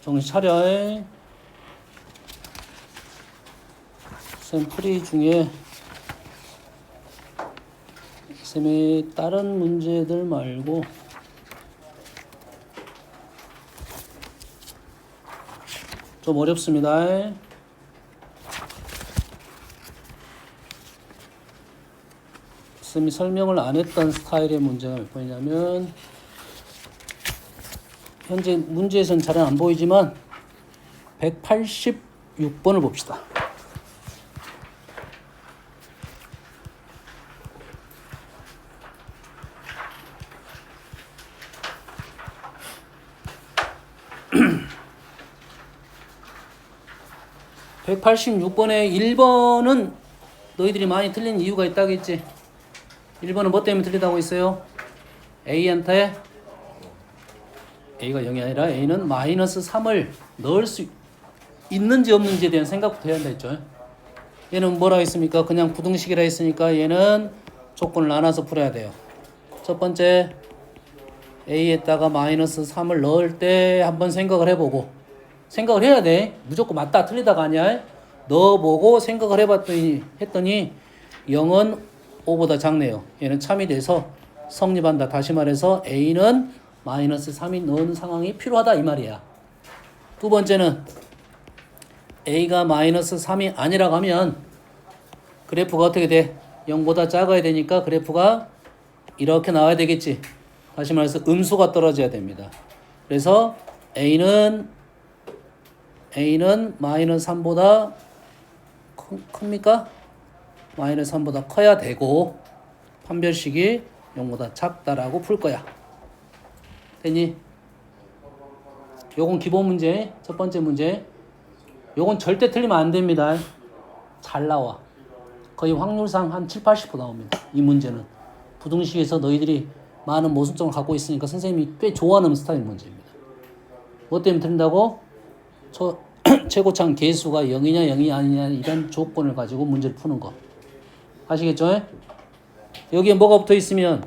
정신 차려. 쌤 풀이 중에 쌤의 다른 문제들 말고 좀 어렵습니다. 쌤이 설명을 안 했던 스타일의 문제가 몇 번이냐면 현재 문제에서는 잘 안 보이지만 186번을 봅시다. (186번에) 1번은 너희들이 많이 틀린 이유가 있다겠지. 1번은 뭐 때문에 틀리다고 했어요? A한테 A가 0이 아니라 A는 마이너스 3을 넣을 수 있는지 없는지에 대한 생각부터 해야 한다 했죠. 얘는 뭐라 했습니까? 그냥 부등식이라 했으니까 얘는 조건을 나눠서 풀어야 돼요. 첫 번째 A에다가 마이너스 3을 넣을 때 한번 생각을 해보고, 생각을 해야 돼. 무조건 맞다 틀리다가 아니야. 넣어보고 생각을 했더니 0은 5보다 작네요. 얘는 참이 돼서 성립한다. 다시 말해서 A는 마이너스 3이 넣은 상황이 필요하다 이 말이야. 두 번째는 A가 마이너스 3이 아니라고 하면 그래프가 어떻게 돼? 0보다 작아야 되니까 그래프가 이렇게 나와야 되겠지. 다시 말해서 음수가 떨어져야 됩니다. 그래서 A는 마이너스 3보다 큽니까? 마이너스 3보다 커야 되고 판별식이 0보다 작다라고 풀 거야. 됐니? 요건 기본 문제, 첫 번째 문제. 요건 절대 틀리면 안 됩니다. 잘 나와. 거의 확률상 한 7, 80% 나옵니다. 이 문제는. 부등식에서 너희들이 많은 모순점을 갖고 있으니까 선생님이 꽤 좋아하는 스타일 문제입니다. 뭐 때문에 틀린다고? 최고창 개수가 0이냐 0이 아니냐 이런 조건을 가지고 문제를 푸는 거. 아시겠죠? 여기에 뭐가 붙어 있으면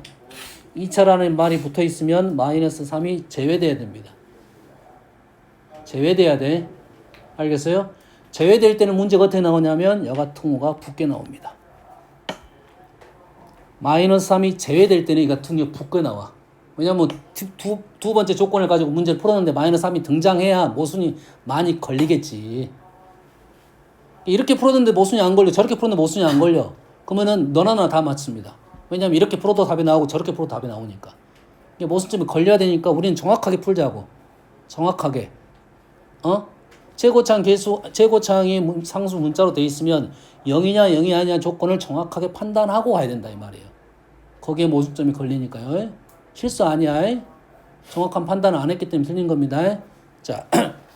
2차라는 말이 붙어 있으면 마이너스 3이 제외돼야 됩니다. 제외돼야 돼. 알겠어요? 제외될 때는 문제가 어떻게 나오냐면 여가통호가 붙게 나옵니다. 마이너스 3이 제외될 때는 이 같은 경우 붙게 나와. 왜냐면 두 번째 조건을 가지고 문제를 풀었는데 마이너스 3이 등장해야 모순이 많이 걸리겠지. 이렇게 풀었는데 모순이 안 걸려. 저렇게 풀었는데 모순이 안 걸려. 그러면은 너나 다 맞습니다. 왜냐면 이렇게 풀어도 답이 나오고 저렇게 풀어도 답이 나오니까. 이게 모순점이 걸려야 되니까 우리는 정확하게 풀자고. 정확하게. 최고창이 상수 문자로 돼 있으면 0이냐 0이 아니냐 조건을 정확하게 판단하고 가야 된다 이 말이에요. 거기에 모순점이 걸리니까요. 실수 아니야. 정확한 판단을 안 했기 때문에 틀린 겁니다. 자,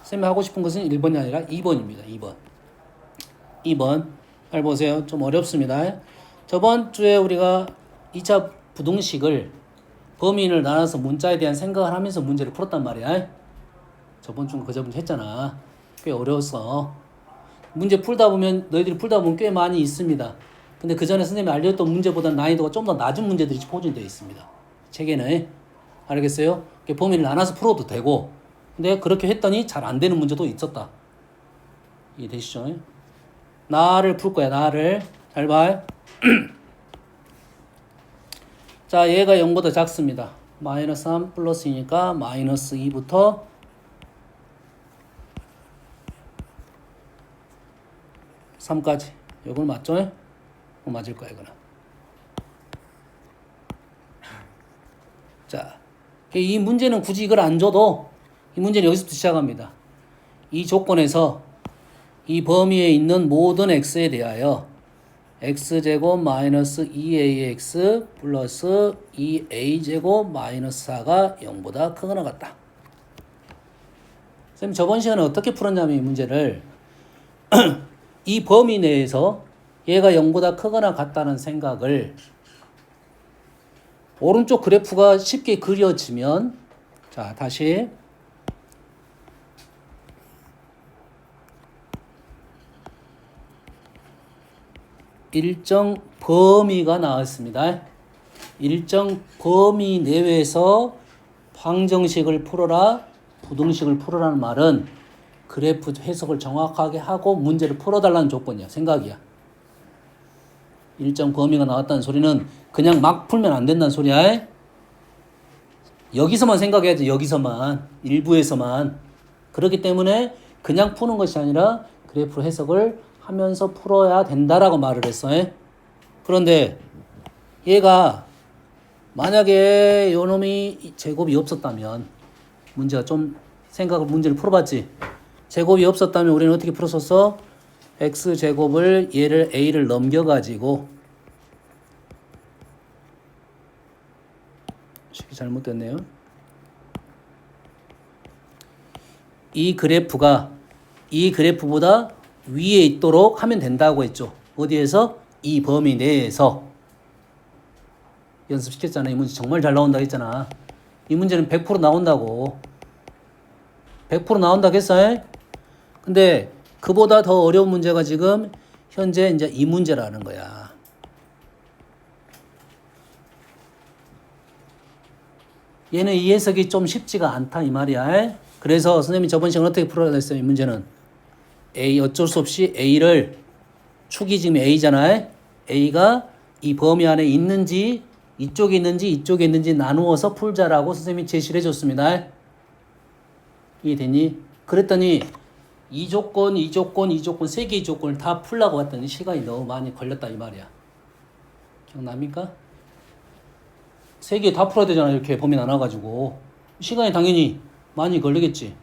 쌤이 하고 싶은 것은 1번이 아니라 2번입니다. 2번. 잘 보세요. 좀 어렵습니다. 저번 주에 우리가 2차 부등식을 범위를 나눠서 문자에 대한 생각을 하면서 문제를 풀었단 말이야. 저번 주 그저번 주 했잖아. 꽤 어려웠어. 문제 풀다 보면 너희들이 풀다 보면 꽤 많이 있습니다. 근데 그 전에 선생님이 알려줬던 문제보다 난이도가 좀 더 낮은 문제들이 포진되어 있습니다. 책에는. 알겠어요? 범위를 나눠서 풀어도 되고, 근데 그렇게 했더니 잘 안 되는 문제도 있었다. 이해되시죠? 나를 풀 거야. 나를. 잘 봐. 자, 얘가 0보다 작습니다. 마이너스 3 플러스이니까 마이너스 2부터 3까지. 이건 맞죠? 맞을 거야, 이거는. 자, 이 문제는 굳이 이걸 안 줘도 이 문제는 여기서부터 시작합니다. 이 조건에서 이 범위에 있는 모든 x에 대하여 x제곱 마이너스 2ax 플러스 2a제곱 마이너스 4가 0보다 크거나 같다. 선생님 저번 시간에 어떻게 풀었냐면 이 문제를 이 범위 내에서 얘가 0보다 크거나 같다는 생각을 오른쪽 그래프가 쉽게 그려지면, 자 다시 일정 범위가 나왔습니다. 일정 범위 내외에서 방정식을 풀어라. 부등식을 풀으라는 말은 그래프 해석을 정확하게 하고 문제를 풀어달라는 조건이야. 생각이야. 일정 범위가 나왔다는 소리는 그냥 막 풀면 안 된다는 소리야. 여기서만 생각해야지. 여기서만. 일부에서만. 그렇기 때문에 그냥 푸는 것이 아니라 그래프 해석을 하면서 풀어야 된다라고 말을 했어. 그런데 얘가 만약에 요놈이 제곱이 없었다면 문제가 좀 문제를 풀어봤지. 제곱이 없었다면 우리는 어떻게 풀었었어? x제곱을 얘를 a를 넘겨가지고 식이 잘못됐네요. 이 그래프보다 위에 있도록 하면 된다고 했죠. 어디에서? 이 범위 내에서. 연습시켰잖아. 이 문제 정말 잘 나온다고 했잖아. 이 문제는 100% 나온다고. 100% 나온다고 했어. 근데 그보다 더 어려운 문제가 지금 현재 이제 이 문제라는 거야. 얘는 이 해석이 좀 쉽지가 않다 이 말이야. 그래서 선생님이 저번 시간에 어떻게 풀어야 됐어요? 이 문제는 A 어쩔 수 없이 A를 축이 지금 A잖아. A가 이 범위 안에 있는지 이쪽에 있는지 나누어서 풀자라고 선생님이 제시를 해줬습니다. 이해되니? 그랬더니 이 조건 세 개의 조건을 다 풀라고 했더니 시간이 너무 많이 걸렸다 이 말이야. 기억납니까? 세 개 다 풀어야 되잖아. 이렇게 범위 나눠가지고 시간이 당연히 많이 걸리겠지.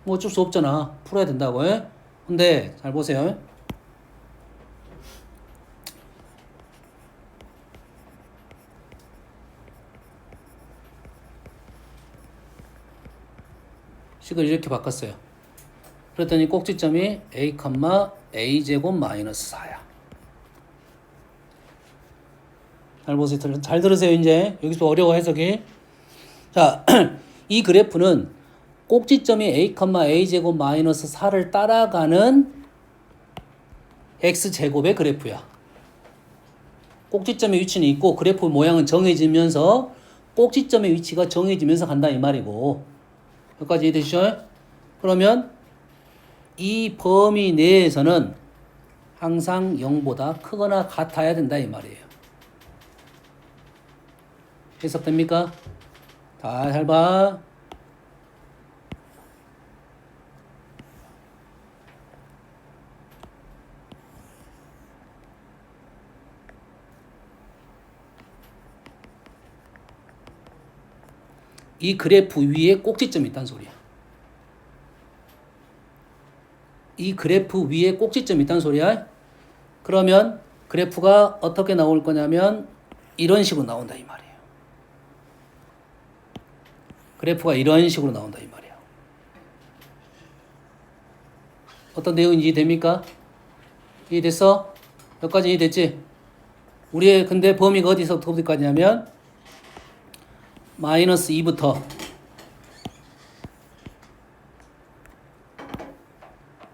뭐 어쩔 수 없잖아. 풀어야 된다고. 근데 잘 보세요. 식을 이렇게 바꿨어요. 그랬더니 꼭지점이 a,a제곱 마이너스 4야. 잘 보세요. 잘 들으세요. 이제 여기서 어려워 해석이. 자, 이 그래프는 꼭지점이 a,a제곱 마이너스 4를 따라가는 x제곱의 그래프야. 꼭지점의 위치는 있고 그래프 모양은 정해지면서 꼭지점의 위치가 정해지면서 간다 이 말이고. 여기까지 이해되시죠? 그러면 이 범위 내에서는 항상 0보다 크거나 같아야 된다 이 말이에요. 해석됩니까? 잘 봐. 이 그래프 위에 꼭지점이 있다는 소리야. 이 그래프 위에 꼭지점이 있다는 소리야. 그러면 그래프가 어떻게 나올 거냐면 이런 식으로 나온다 이 말이에요. 그래프가 이런 식으로 나온다 이 말이에요. 어떤 내용인지 이해됩니까? 이해됐어? 여기까지 이해됐지? 우리의 근데 범위가 어디서부터 어디까지냐면 마이너스 2부터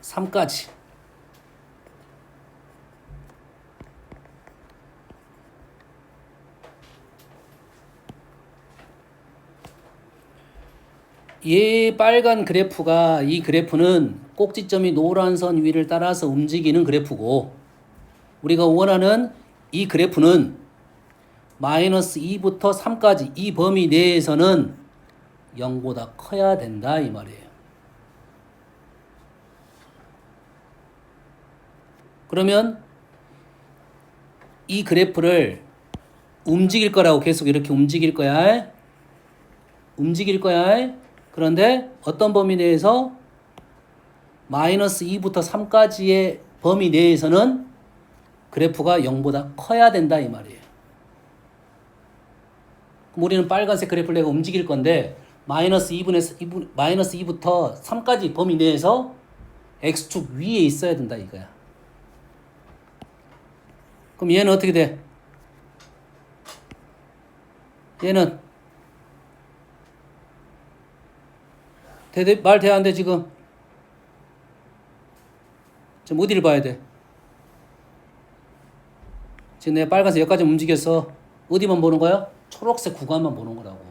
3까지. 이 빨간 그래프가 이 그래프는 꼭지점이 노란 선 위를 따라서 움직이는 그래프고 우리가 원하는 이 그래프는 마이너스 2부터 3까지 이 범위 내에서는 0보다 커야 된다 이 말이에요. 그러면 이 그래프를 움직일 거라고 계속 이렇게 움직일 거야. 그런데 어떤 범위 내에서 마이너스 2부터 3까지의 범위 내에서는 그래프가 0보다 커야 된다 이 말이에요. 그럼 우리는 빨간색 그래프를 내가 움직일 건데 마이너스 2부터 3까지 범위 내에서 x축 위에 있어야 된다 이거야. 그럼 얘는 어떻게 돼? 얘는 말 돼야 안 돼 지금? 지금 어디를 봐야 돼? 지금 내가 빨간색 여기까지 움직였어. 어디만 보는 거야? 초록색 구간만 보는 거라고.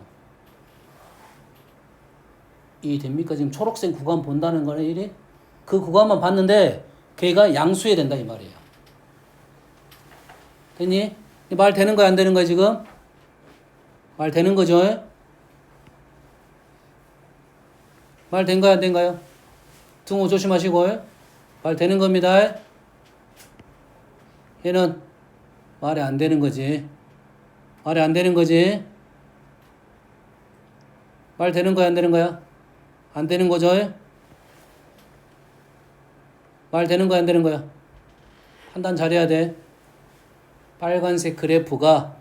됩니까? 지금 초록색 구간 본다는 거는 이래? 그 구간만 봤는데 걔가 양수해야 된다 이 말이에요. 됐니? 말 되는 거야 안 되는 거야 지금? 말 되는 거죠? 말 된 거야 안 된가요? 등호 조심하시고 말 되는 겁니다. 얘는 말이 안 되는 거지. 말이 안 되는 거지. 말 되는 거야 안 되는 거야? 안 되는 거죠? 말 되는 거야 안 되는 거야? 판단 잘해야 돼. 빨간색 그래프가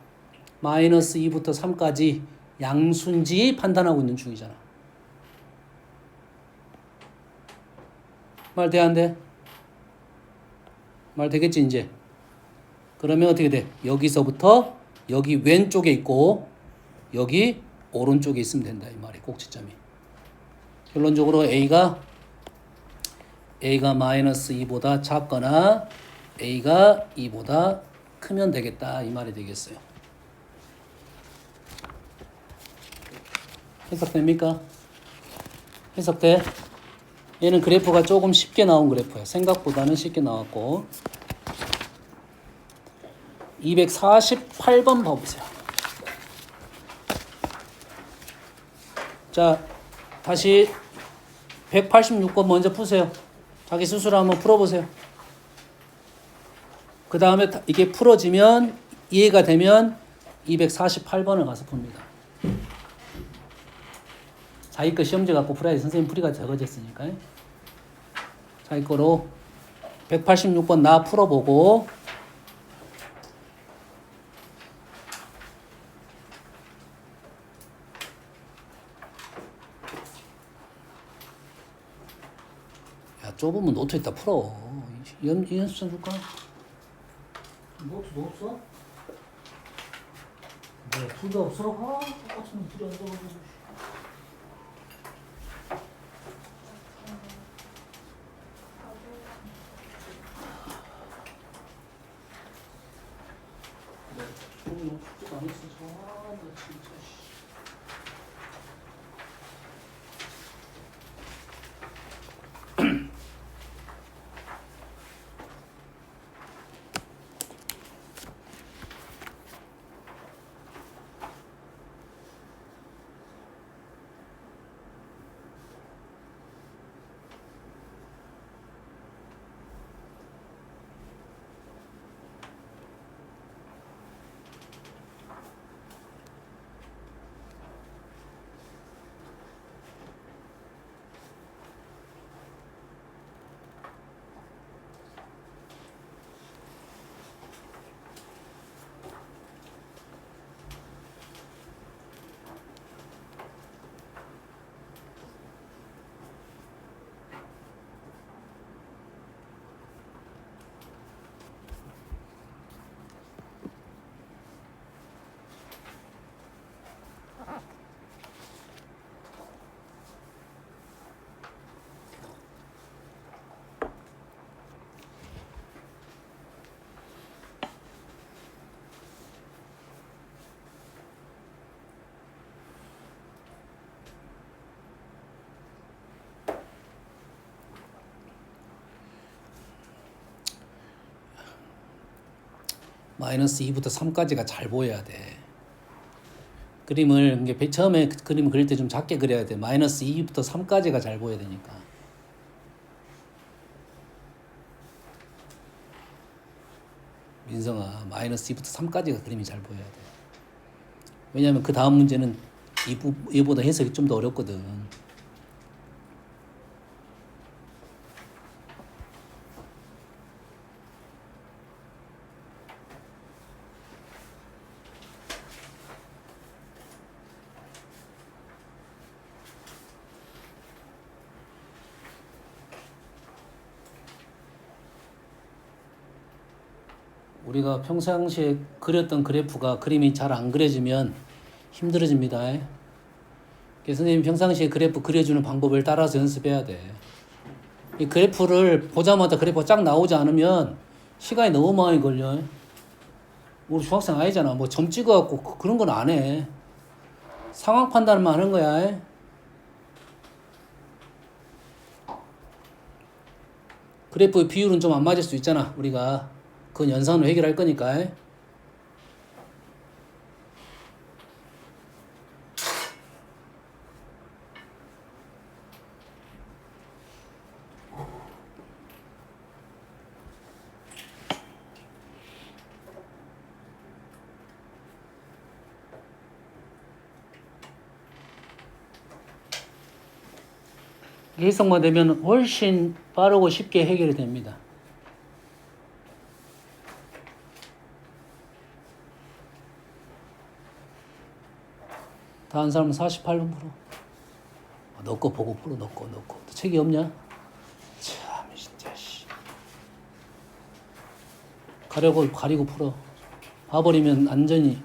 마이너스 2부터 3까지 양수인지 판단하고 있는 중이잖아. 말 돼 안 돼? 말 되겠지 이제? 그러면 어떻게 돼? 여기서부터 여기 왼쪽에 있고 여기 오른쪽에 있으면 된다 이 말이 꼭지점이. 결론적으로 A가 마이너스 2보다 작거나 A가 2보다 크면 되겠다 이 말이 되겠어요. 해석됩니까? 해석돼? 얘는 그래프가 조금 쉽게 나온 그래프야. 생각보다는 쉽게 나왔고 248번 봐보세요. 자, 다시 186번 먼저 푸세요. 자기 스스로 한번 풀어보세요. 그 다음에 이게 풀어지면 이해가 되면 248번을 가서 풉니다. 자기 거 시험지 갖고 풀어야지. 선생님 풀이가 적어졌으니까. 자기 거로 186번 나 풀어보고 야 좁으면 노트에다 풀어. 이 연습장 줄까? 노트도 없어? 뭐야 풀도 없어? 똑같은 풀이 안 들어가지고. 마이너스 2부터 3까지가 잘 보여야 돼. 그림을 이게 처음에 그림 그릴 때 좀 작게 그려야 돼. 마이너스 2부터 3까지가 잘 보여야 되니까. 민성아, 마이너스 2부터 3까지가 그림이 잘 보여야 돼. 왜냐하면 그 다음 문제는 얘보다 해석이 좀 더 어렵거든. 우리가 평상시에 그렸던 그래프가 그림이 잘 안 그려지면 힘들어집니다. 그래서 선생님이 평상시에 그래프 그려주는 방법을 따라서 연습해야 돼. 이 그래프를 보자마자 그래프가 쫙 나오지 않으면 시간이 너무 많이 걸려. 우리 중학생 아니잖아. 뭐 점 찍어갖고 그런 건 안 해. 상황 판단만 하는 거야. 그래프의 비율은 좀 안 맞을 수 있잖아. 우리가 그건 연산으로 해결할 거니까. 해석만 되면 훨씬 빠르고 쉽게 해결이 됩니다. 다른 사람은 48번 풀어. 너 거 보고 풀어. 너 거. 책이 없냐? 참 진짜 씨. 가리고 풀어. 봐버리면 안전히.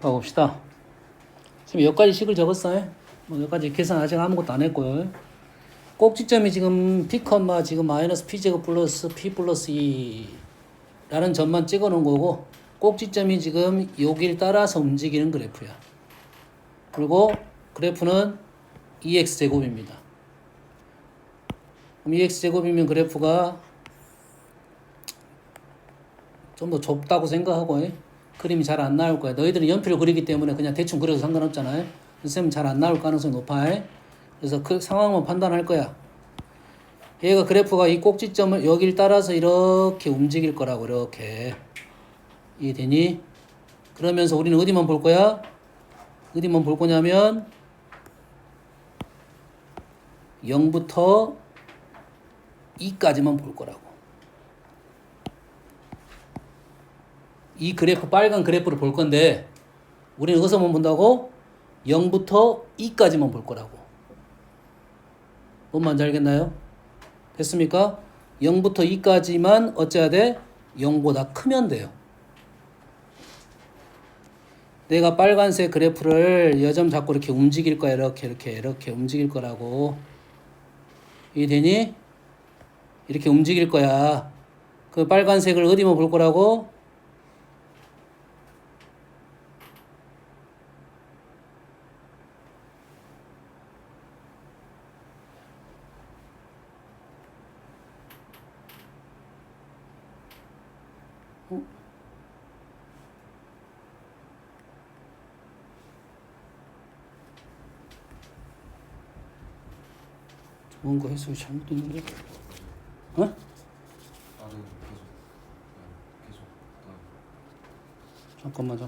가봅시다. 지금 여기까지 식을 적었어요. 뭐 여기까지 계산 아직 아무것도 안 했고요. 꼭지점이 지금 P, 지금 마이너스 P제곱 플러스 P 플러스 2라는 점만 찍어 놓은 거고, 꼭지점이 지금 여길 따라서 움직이는 그래프야. 그리고 그래프는 2x제곱입니다. 그럼 2x제곱이면 그래프가 좀 더 좁다고 생각하고, 그림이 잘 안 나올 거야. 너희들은 연필로 그리기 때문에 그냥 대충 그려도 상관없잖아요. 선생님 잘 안 나올 가능성이 높아. 그래서 그 상황만 판단할 거야. 얘가 그래프가 이 꼭지점을 여길 따라서 이렇게 움직일 거라고, 이렇게. 이해되니? 그러면서 우리는 어디만 볼 거야? 어디만 볼 거냐면 0부터 2까지만 볼 거라고. 이 그래프, 빨간 그래프를 볼 건데 우리는 어디서만 본다고? 0부터 2까지만 볼 거라고. 뭔 말인지 알겠나요? 됐습니까? 0부터 2까지만 어째야 돼? 0보다 크면 돼요. 내가 빨간색 그래프를 여점 잡고 이렇게 움직일 거야. 이렇게 움직일 거라고. 이해되니? 이렇게 움직일 거야. 그 빨간색을 어디만 볼 거라고? 뭔가 해석이 잘못됐는데? 어? 아, 네, 계속. 잠깐만.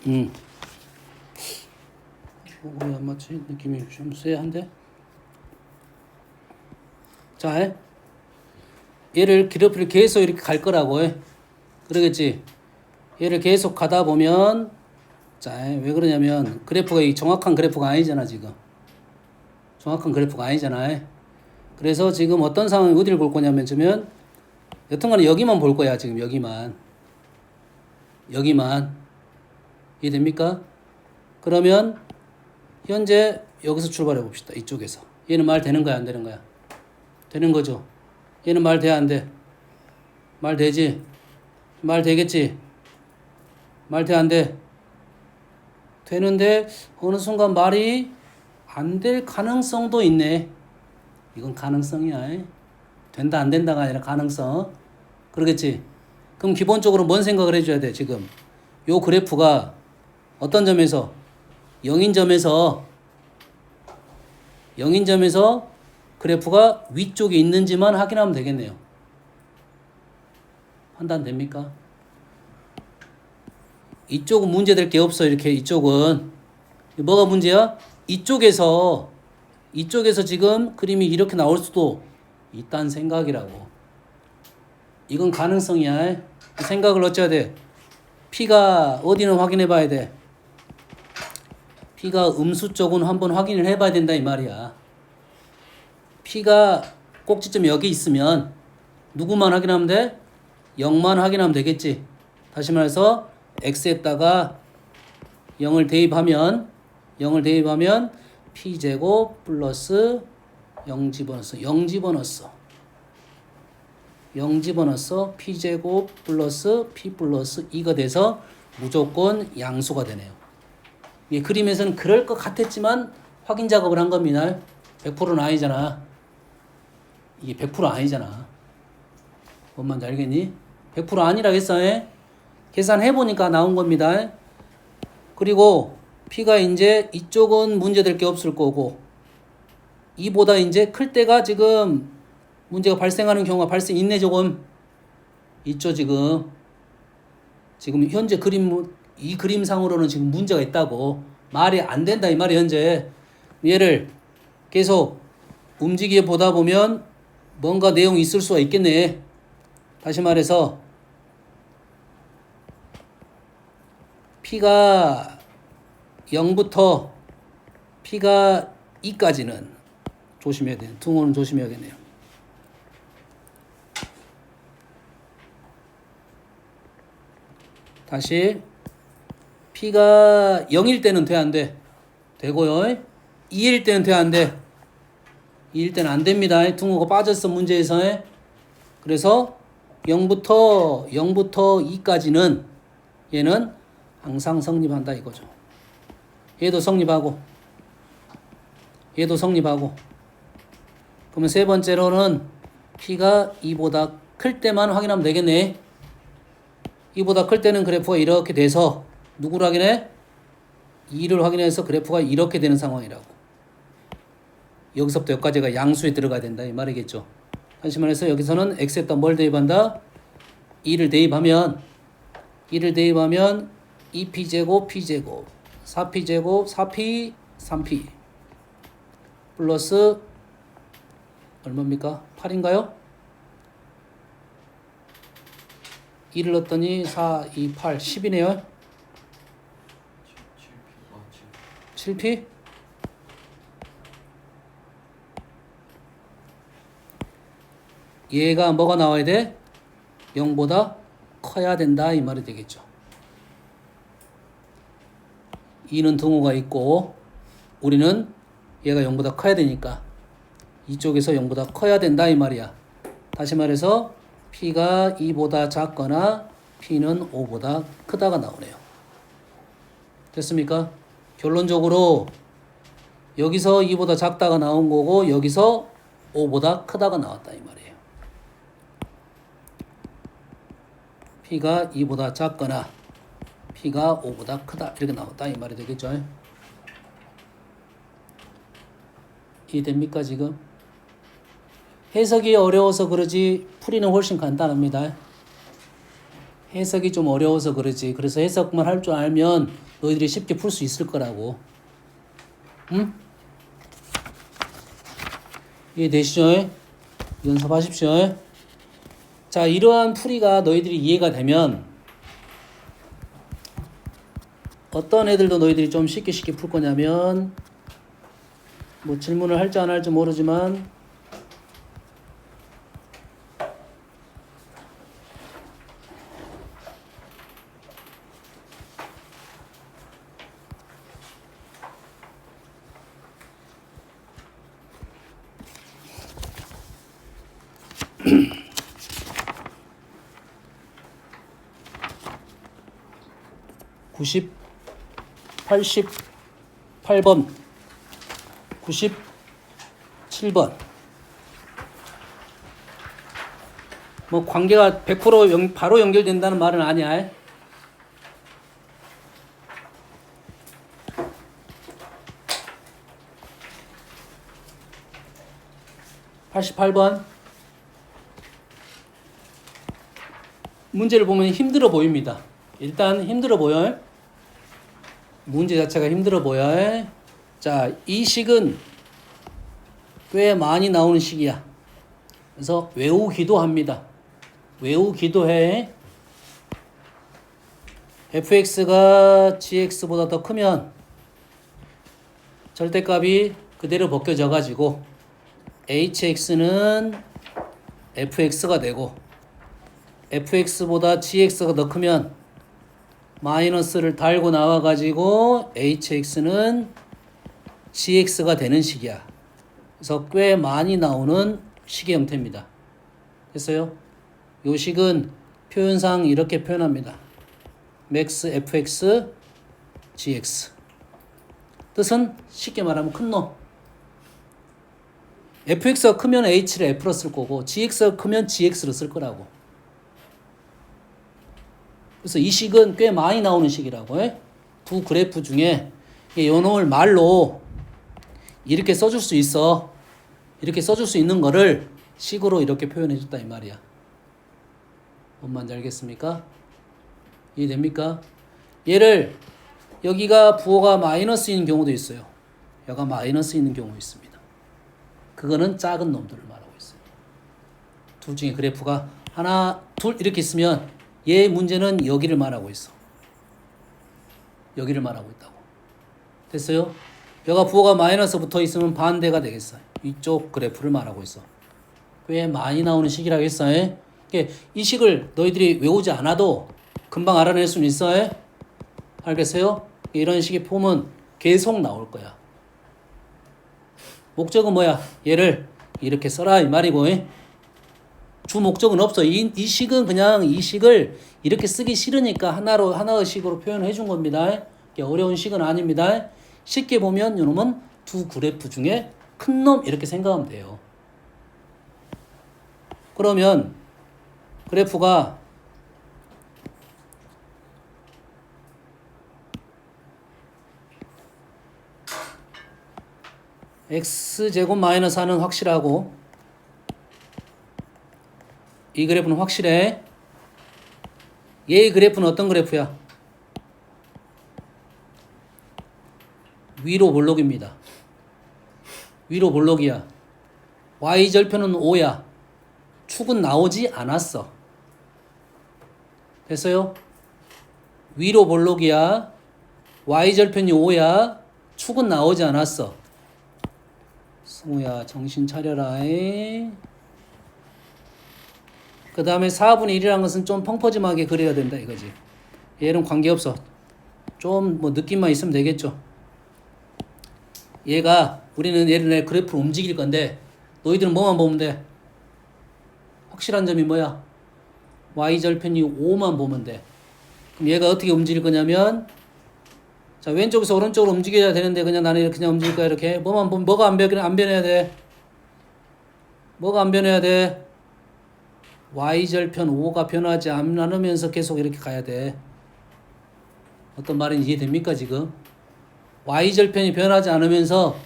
왜 안 맞지? 느낌이 좀 쎄한데? 자, 얘를 그래프를 계속 이렇게 갈 거라고. 그러겠지? 얘를 계속 가다 보면, 자, 왜 그러냐면 그래프가 이 정확한 그래프가 아니잖아, 지금. 정확한 그래프가 아니잖아. 그래서 지금 어떤 상황이 어디를 볼 거냐면, 여튼간에 여기만 볼 거야, 지금 여기만. 이해됩니까? 그러면 현재 여기서 출발해 봅시다. 이쪽에서. 얘는 말 되는 거야, 안 되는 거야? 되는 거죠. 얘는 말 돼, 안 돼? 말 되지? 말 되겠지? 말 돼, 안 돼? 되는데 어느 순간 말이 안 될 가능성도 있네. 이건 가능성이야. 된다, 안 된다가 아니라 가능성. 그러겠지? 그럼 기본적으로 뭔 생각을 해줘야 돼, 지금? 요 그래프가 어떤 점에서? 0인점에서 그래프가 위쪽에 있는지만 확인하면 되겠네요. 판단됩니까? 이쪽은 문제될 게 없어. 이렇게 이쪽은 뭐가 문제야? 이쪽에서 지금 그림이 이렇게 나올 수도 있다는 생각이라고. 이건 가능성이야. 생각을 어째야 돼? P가 어디는 확인해 봐야 돼? P가 음수 쪽은 한번 확인을 해봐야 된다 이 말이야. P가 꼭지점 여기 있으면 누구만 확인하면 돼? 0만 확인하면 되겠지. 다시 말해서 x에다가 0을 대입하면 P제곱 플러스 0 집어넣었어. P제곱 플러스 P 플러스 2가 돼서 무조건 양수가 되네요. 이 그림에서는 그럴 것 같았지만 확인 작업을 한 겁니다. 100%는 아니잖아. 이게 100% 아니잖아. 뭔 말인지 알겠니? 100% 아니라 했어. 계산해보니까 나온 겁니다. 그리고 P가 이제 이쪽은 문제될 게 없을 거고, 이보다 이제 클 때가 지금 문제가 발생하는 경우가 발생 있네, 조금. 있죠, 지금. 지금 현재 이 그림상으로는 지금 문제가 있다고. 말이 안 된다, 이 말이 현재. 얘를 계속 움직여 보다 보면 뭔가 내용이 있을 수가 있겠네. 다시 말해서, P가 0부터 P가 2까지는 조심해야 돼요. 둥어는 조심해야겠네요. 다시 P가 0일 때는 돼, 안 돼? 되고요. 2일 때는 돼, 안 돼? 2일 때는 안 됩니다. 둥어가 빠졌어, 문제에서. 그래서 0부터 2까지는 얘는 항상 성립한다 이거죠. 얘도 성립하고 얘도 성립하고. 그러면 세 번째로는 P가 2보다 클 때만 확인하면 되겠네. 2보다 클 때는 그래프가 이렇게 돼서 누구를 확인해? 2를 확인해서 그래프가 이렇게 되는 상황이라고. 여기서부터 여기까지가 양수에 들어가야 된다 이 말이겠죠. 다시 말해서 여기서는 x에다 뭘 대입한다? 2를 대입하면 2p제곱 p제곱 4p제곱 4p 3p 플러스 얼마입니까? 8인가요? 2를 넣었더니 4, 2, 8, 10이네요. 7p? 얘가 뭐가 나와야 돼? 0보다 커야 된다 이 말이 되겠죠. 2는 등호가 있고 우리는 얘가 0보다 커야 되니까 이쪽에서 0보다 커야 된다 이 말이야. 다시 말해서 P가 2보다 작거나 P는 5보다 크다가 나오네요. 됐습니까? 결론적으로 여기서 2보다 작다가 나온 거고 여기서 5보다 크다가 나왔다 이 말이에요. P가 2보다 작거나 P가 5보다 크다 이렇게 나왔다 이 말이 되겠죠. 이해됩니까 지금? 해석이 어려워서 그러지 풀이는 훨씬 간단합니다. 해석이 좀 어려워서 그러지. 그래서 해석만 할 줄 알면 너희들이 쉽게 풀 수 있을 거라고. 응? 이해되시죠? 연습하십시오. 자, 이러한 풀이가 너희들이 이해가 되면 어떤 애들도 너희들이 좀 쉽게 풀 거냐면 뭐 질문을 할지 안 할지 모르지만 (90) 88번 97번 뭐 관계가 100% 바로 연결된다는 말은 아니야. 88번 문제를 보면 힘들어 보입니다. 일단 힘들어 보여. 문제 자체가 힘들어 보여. 자, 이 식은 꽤 많이 나오는 식이야. 그래서 외우기도 합니다. 외우기도 해. fx가 gx보다 더 크면 절대값이 그대로 벗겨져 가지고 hx는 fx가 되고 fx보다 gx가 더 크면 마이너스를 달고 나와 가지고 hx는 gx가 되는 식이야. 그래서 꽤 많이 나오는 식의 형태입니다. 됐어요? 요 식은 표현상 이렇게 표현합니다. max fx gx. 뜻은 쉽게 말하면 큰 놈. fx가 크면 h를 f로 쓸 거고 gx가 크면 gx로 쓸 거라고. 그래서 이 식은 꽤 많이 나오는 식이라고. 두 그래프 중에 요놈을 말로 이렇게 써줄 수 있어. 이렇게 써줄 수 있는 거를 식으로 이렇게 표현해 줬다 이 말이야. 뭔 말인지 알겠습니까? 이해됩니까? 얘를 여기가 부호가 마이너스인 경우도 있어요. 여가 마이너스 있는 경우 있습니다. 그거는 작은 놈들을 말하고 있어요. 둘 중에 그래프가 하나, 둘 이렇게 있으면 얘 문제는 여기를 말하고 있어. 여기를 말하고 있다고. 됐어요? 여가 부호가 마이너스 붙어 있으면 반대가 되겠어요. 이쪽 그래프를 말하고 있어. 꽤 많이 나오는 식이라고 했어. 이 식을 너희들이 외우지 않아도 금방 알아낼 수는 있어. 알겠어요? 이런 식의 폼은 계속 나올 거야. 목적은 뭐야? 얘를 이렇게 써라 이 말이고. 주 목적은 없어. 이 식은 그냥 이 식을 이렇게 쓰기 싫으니까 하나의 식으로 표현해 준 겁니다. 어려운 식은 아닙니다. 쉽게 보면 이놈은 두 그래프 중에 큰 놈 이렇게 생각하면 돼요. 그러면 그래프가 x제곱 마이너스 4는 확실하고 이 그래프는 확실해. 얘의 그래프는 어떤 그래프야? 위로 볼록입니다. 위로 볼록이야. y절편은 5야. 축은 나오지 않았어. 됐어요? 위로 볼록이야. y절편이 5야. 축은 나오지 않았어. 승우야 정신 차려라. 그 다음에 4분의 1이라는 것은 좀 펑퍼짐하게 그려야 된다 이거지. 얘는 관계없어. 좀 뭐 느낌만 있으면 되겠죠. 얘가 우리는 얘를 내 그래프를 움직일 건데 너희들은 뭐만 보면 돼? 확실한 점이 뭐야? y절편이 5만 보면 돼. 그럼 얘가 어떻게 움직일 거냐면 자 왼쪽에서 오른쪽으로 움직여야 되는데 그냥 나는 그냥 움직일 거야 이렇게. 뭐만 보면 뭐가 안 변해야 돼? 뭐가 안 변해야 돼? y절편 5가 변하지 않으면서 계속 이렇게 가야 돼. 어떤 말인지 이해됩니까 지금? y절편이 변하지 않으면서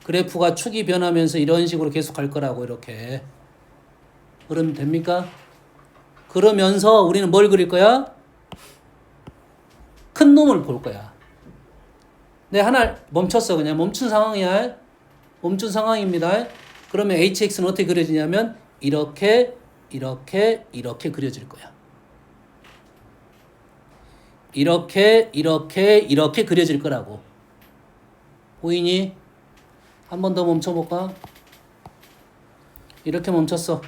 그래프가 축이 변하면서 이런 식으로 계속 갈 거라고 이렇게. 그러면 됩니까? 그러면서 우리는 뭘 그릴 거야? 큰 놈을 볼 거야. 내 하나 멈췄어. 그냥 멈춘 상황이야. 멈춘 상황입니다. 그러면 hx는 어떻게 그려지냐면 이렇게 그려질 거야. 이렇게 그려질 거라고. 보이니? 한 번 더 멈춰볼까? 이렇게 멈췄어.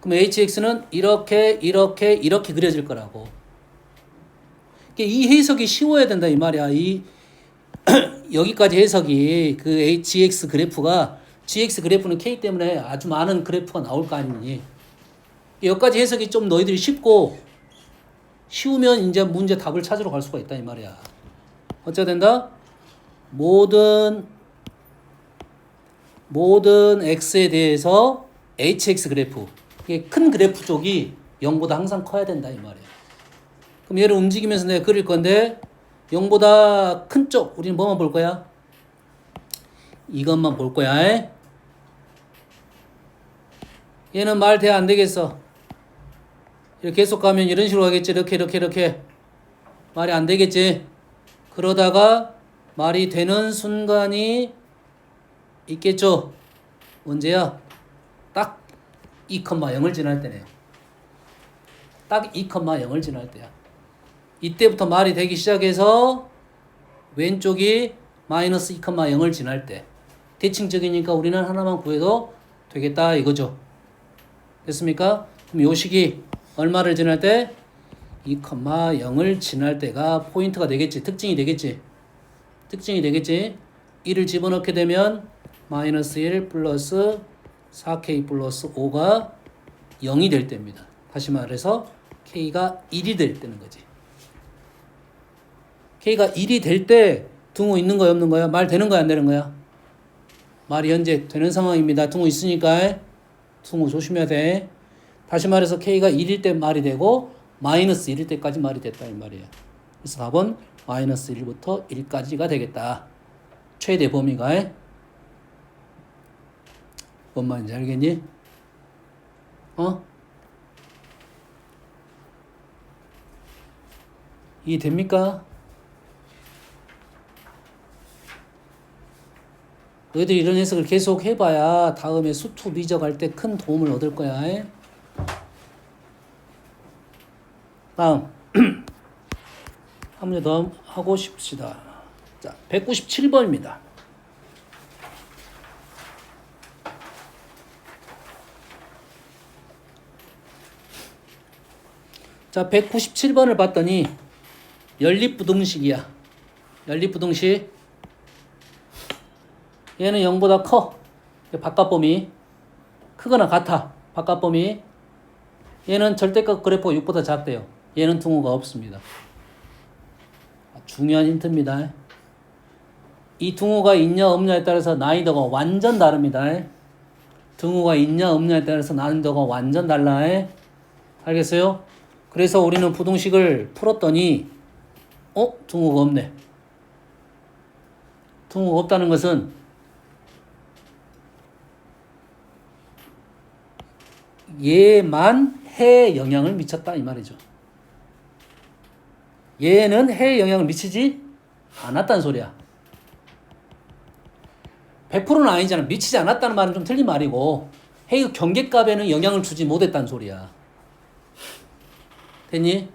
그럼 hx는 이렇게 그려질 거라고. 이 해석이 쉬워야 된다 이 말이야. 여기까지 해석이 그 gx 그래프가 gx 그래프는 k 때문에 아주 많은 그래프가 나올 거 아니니. 여기까지 해석이 좀 너희들이 쉬우면 이제 문제 답을 찾으러 갈 수가 있다 이 말이야. 어쩌 된다? 모든 x에 대해서 hx 그래프, 이게 큰 그래프 쪽이 0보다 항상 커야 된다 이 말이야. 그럼 얘를 움직이면서 내가 그릴 건데 0보다 큰 쪽 우리는 뭐만 볼 거야? 이것만 볼 거야. 얘는 말 돼 안 되겠어. 이렇게 계속 가면 이런 식으로 가겠지. 이렇게 말이 안 되겠지. 그러다가 말이 되는 순간이 있겠죠. 언제야? 딱 2,0을 지날 때네요. 딱 2,0을 지날 때야. 이때부터 말이 되기 시작해서 왼쪽이 마이너스 2,0을 지날 때. 대칭적이니까 우리는 하나만 구해도 되겠다 이거죠. 됐습니까? 그럼 요 식이 얼마를 지날 때? 2,0을 지날 때가 포인트가 되겠지. 특징이 되겠지. 1을 집어넣게 되면 마이너스 1 플러스 4k 플러스 5가 0이 될 때입니다. 다시 말해서 k가 1이 될 때는 거지. k가 1이 될 때 등호 있는 거야 없는 거야? 말 되는 거야 안 되는 거야? 말이 현재 되는 상황입니다. 등호 있으니까 등호 조심해야 돼. 다시 말해서 k가 1일 때 말이 되고 마이너스 1일 때까지 말이 됐다 이 말이에요. 그래서 답은 마이너스 1부터 1까지가 되겠다. 최대 범위가. 뭔 말인지 알겠니? 이해됩니까? 너희들이 이런 해석을 계속 해봐야 다음에 수투 미적할 때 큰 도움을 얻을 거야. 다음 한 문제 더 하고 싶시다. 자, 197번입니다. 자, 197번을 봤더니 연립부등식이야. 연립부등식. 얘는 0보다 커. 바깥범위. 크거나 같아. 바깥범위. 얘는 절대값 그래프가 6보다 작대요. 얘는 등호가 없습니다. 중요한 힌트입니다. 이 등호가 있냐 없냐에 따라서 난이도가 완전 다릅니다. 등호가 있냐 없냐에 따라서 난이도가 완전 달라. 알겠어요? 그래서 우리는 부등식을 풀었더니 등호가 없네. 등호가 없다는 것은 얘만 해에 영향을 미쳤다 이 말이죠. 얘는 해에 영향을 미치지 않았다는 소리야. 100%는 아니잖아. 미치지 않았다는 말은 좀 틀린 말이고 해의 경계값에는 영향을 주지 못했다는 소리야. 됐니?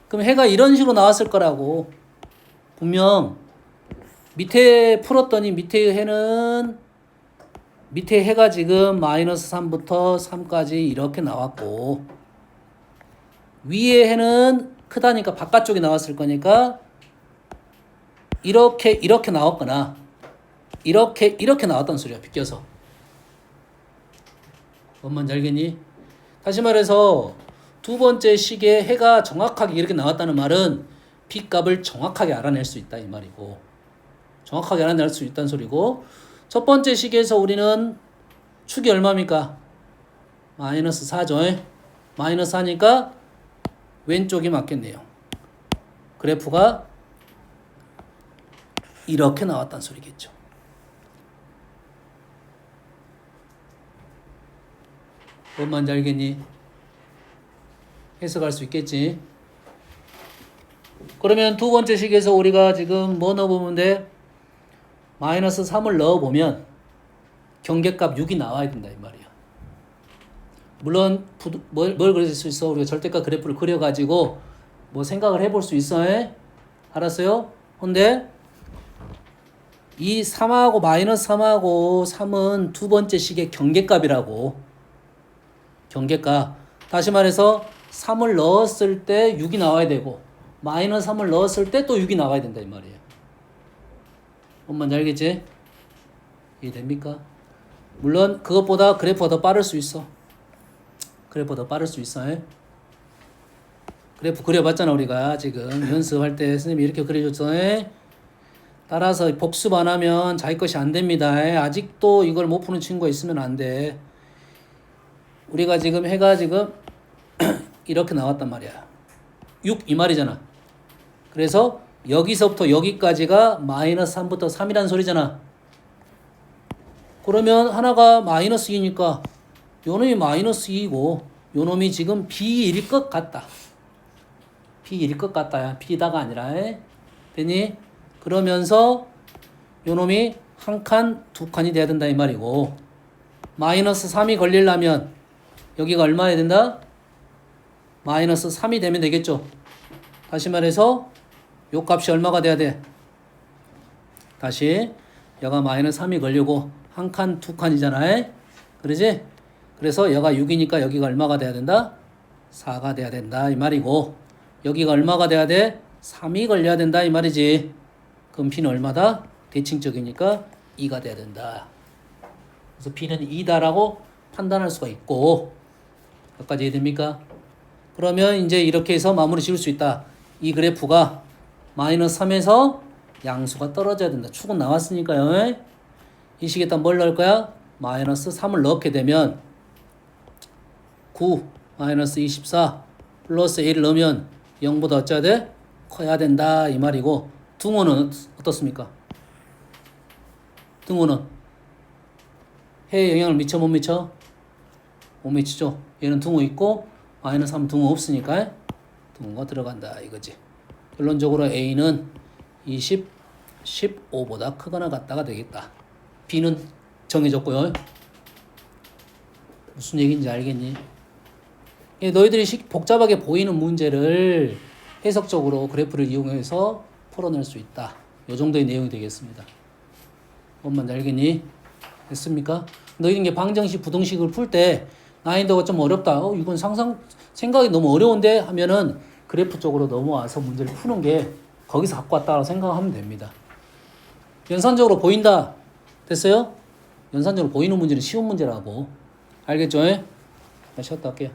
그럼 해가 이런 식으로 나왔을 거라고. 분명 밑에 풀었더니 밑에 해가 지금 마이너스 3부터 3까지 이렇게 나왔고 위에 해는 크다니까 바깥쪽이 나왔을 거니까 이렇게 나왔거나 이렇게 나왔다는 소리야. 비껴서. 뭔 말인지 알겠니? 다시 말해서 두 번째 식에 해가 정확하게 이렇게 나왔다는 말은 B값을 정확하게 알아낼 수 있다 이 말이고 정확하게 알아낼 수 있다는 소리고 첫 번째 식에서 우리는 축이 얼마입니까? 마이너스 4죠. 마이너스 4니까 왼쪽이 맞겠네요. 그래프가 이렇게 나왔다는 소리겠죠. 뭔 말인지 알겠니? 해석할 수 있겠지. 그러면 두 번째 식에서 우리가 지금 뭐 넣어보면 돼? 마이너스 3을 넣어보면 경계값 6이 나와야 된다 이 말이야. 물론 뭘 그릴 수 있어? 우리가 절대값 그래프를 그려가지고 뭐 생각을 해볼 수 있어. 알았어요? 근데 이 3하고 마이너스 3하고 3은 두 번째 식의 경계값이라고. 경계값. 다시 말해서 3을 넣었을 때 6이 나와야 되고 마이너스 3을 넣었을 때 또 6이 나와야 된다 이 말이에요. 뭔 말인지 알겠지? 이해됩니까? 물론 그것보다 그래프가 더 빠를 수 있어. 그래프가 더 빠를 수 있어. 그래프 그려봤잖아 우리가 지금 연습할 때 선생님이 이렇게 그려줬어. 따라서 복습 안 하면 자기 것이 안 됩니다. 아직도 이걸 못 푸는 친구가 있으면 안 돼. 우리가 지금 해가 지금 이렇게 나왔단 말이야. 6 이 말이잖아. 그래서 여기서부터 여기까지가 마이너스 3부터 3이라는 소리잖아. 그러면 하나가 마이너스 2니까 요놈이 마이너스 2이고 요놈이 지금 B일 것 같다. B일 것 같다야. B다가 아니라. 됐니? 그러면서 요놈이 한 칸, 두 칸이 돼야 된다 이 말이고 마이너스 3이 걸리려면 여기가 얼마 해야 된다? 마이너스 3이 되면 되겠죠. 다시 말해서 요 값이 얼마가 돼야 돼? 다시 여가 마이너스 3이 걸리고 한 칸, 두 칸이잖아. 그러지? 그래서 여가 6이니까 여기가 얼마가 돼야 된다? 4가 돼야 된다 이 말이고 여기가 얼마가 돼야 돼? 3이 걸려야 된다 이 말이지. 그럼 B는 얼마다? 대칭적이니까 2가 돼야 된다. 그래서 B는 2다라고 판단할 수가 있고 여기까지 이해됩니까? 그러면 이제 이렇게 해서 마무리 지을 수 있다. 이 그래프가 마이너스 3에서 양수가 떨어져야 된다. 축은 나왔으니까요. 이 식에다 뭘 넣을 거야? 마이너스 3을 넣게 되면 9, 마이너스 24, 플러스 a를 넣으면 0보다 어찌해야 돼? 커야 된다 이 말이고 등호는 어떻습니까? 등호는 해에 영향을 미쳐 못 미쳐? 못 미치죠. 얘는 등호 있고 마이너스 3 등호 없으니까 등호가 들어간다 이거지. 결론적으로 a는 20, 15보다 크거나 같다가 되겠다. b는 정해졌고요. 무슨 얘기인지 알겠니? 너희들이 복잡하게 보이는 문제를 해석적으로 그래프를 이용해서 풀어낼 수 있다. 이 정도의 내용이 되겠습니다. 뭔 알겠니? 됐습니까? 너희들 이게 방정식, 부등식을 풀 때 난이도가 좀 어렵다. 이건 생각이 너무 어려운데 하면은 그래프 쪽으로 넘어와서 문제를 푸는 게 거기서 갖고 왔다고 생각하면 됩니다. 연산적으로 보인다. 됐어요? 연산적으로 보이는 문제는 쉬운 문제라고. 알겠죠? 쉬었다 할게요.